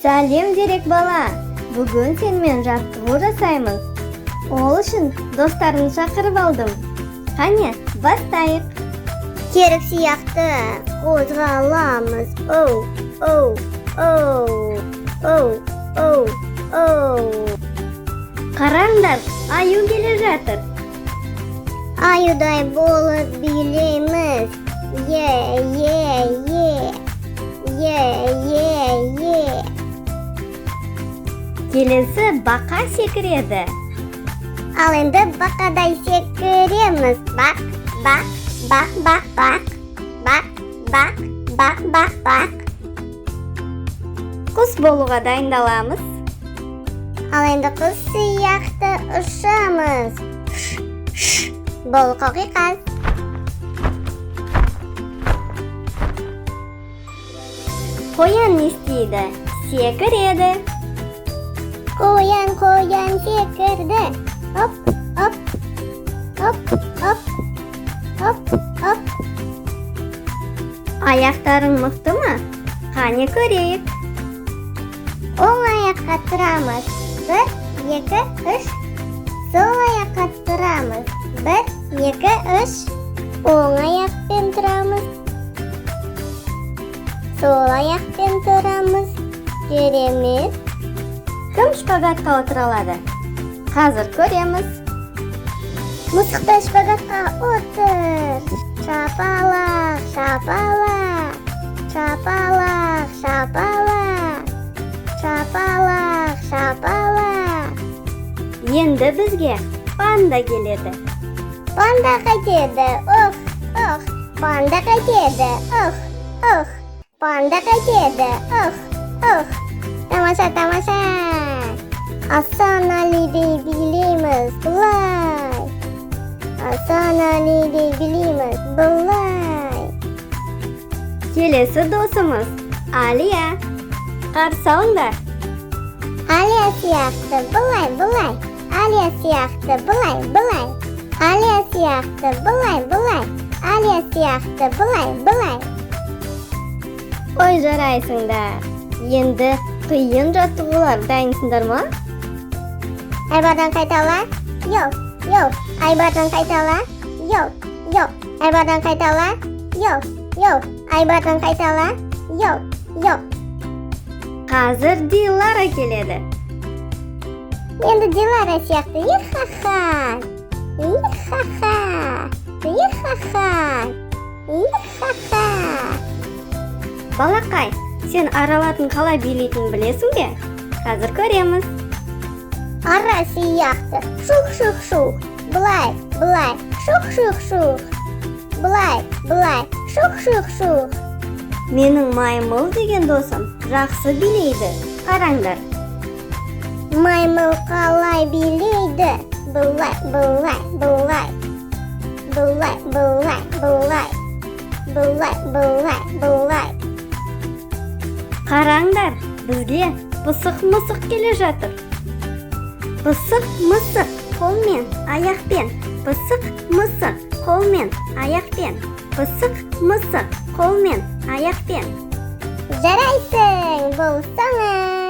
Сәлем Дерек бала. Бүгін сенімен жаттығу жасаймыз. Ол үшін достарымды шақырып алдым. Қане, бастайық. Керек сияқты қозғаламыз. Оу, оу, оу, оу, оу, оу. Қараңдар, аю келе жатыр. Аюдай болып билейміз. Е. Келесі бақа секіреді. Ал енді бақадай секіреміз. Бақ, бақ, бақ, бақ, бақ. Бақ, бақ, бақ, бақ, бақ. Құс болуға дайындаламыз. Ал енді құс сияқты ұшамыз. Бол қоқиқаз. Қоян не істейді? Секіреді. Қоян секірді. Оп, оп, оп, оп, оп, оп. Аяқтарың мықты ма? Қане көрейік. Оң аяққа тұрамыз. 1, 2, 3. Сол аяққа тұрамыз. 1, 2, 3. Оң аяқпен тұрамыз. Сол аяқпен тұрамыз. Жүреміз. Кім шпагатқа отыра алады? Қазір көреміз. Мысық та шпагатқа отыр. Шапалақ, шапалақ. Шапалақ, шапалақ. Шапалақ, шапалақ. Енді бізге панда келеді. Панда қайтеді. Ух, ух. Панда қайтеді. Ух, ух. Панда қайтеді. Ух, ух. Тамаша, тамаша. Асан Алидей билейміз. Бұлай. Асан Алидей билейміз. Бұлай. Келесі досымыз Алия. Қарсы алыңдар. Алия сияқты бұлай, бұлай. Алия сияқты бұлай, бұлай. Алия сияқты бұлай, бұлай. Алия сияқты бұлай, бұлай. Ой, жарайсыңдар. Енді қиын жаттығулар дайынсыңдар ма? Айбардан қайтала? Йоу, йоу. Айбардан қайтала? Йоу, йоу. Айбардан қайтала? Йоу, йоу. Айбардан қайтала? Йоу, йоу. Қазір Дилара келеді. Енді Дилара сияқты. Ихаха. Ихаха. Ихаха. Ихаха. Балақай, сен аралатын қалай билейтінін білесің бе? Қазір көреміз. Ара сияқты. Шух, шух, шух. Бұлай, бұлай. Шух, шух, шух. Бұлай, бұлай. Шух, шух, шух. Менің маймыл деген досым жақсы билейді. Қараңдар. Маймыл қалай билейді? Бұлай, бұлай, бұлай. Бұлай, бұлай, бұлай. Бұлай, бұлай, бұлай. Қараңдар, бізге пысық-мысық келе жатыр. Пысық-мысық, қолмен, аяқпен. Пысық-мысық, қолмен, аяқпен. Пысық-мысық, қолмен, аяқпен. Жарайсың, болсаңыз.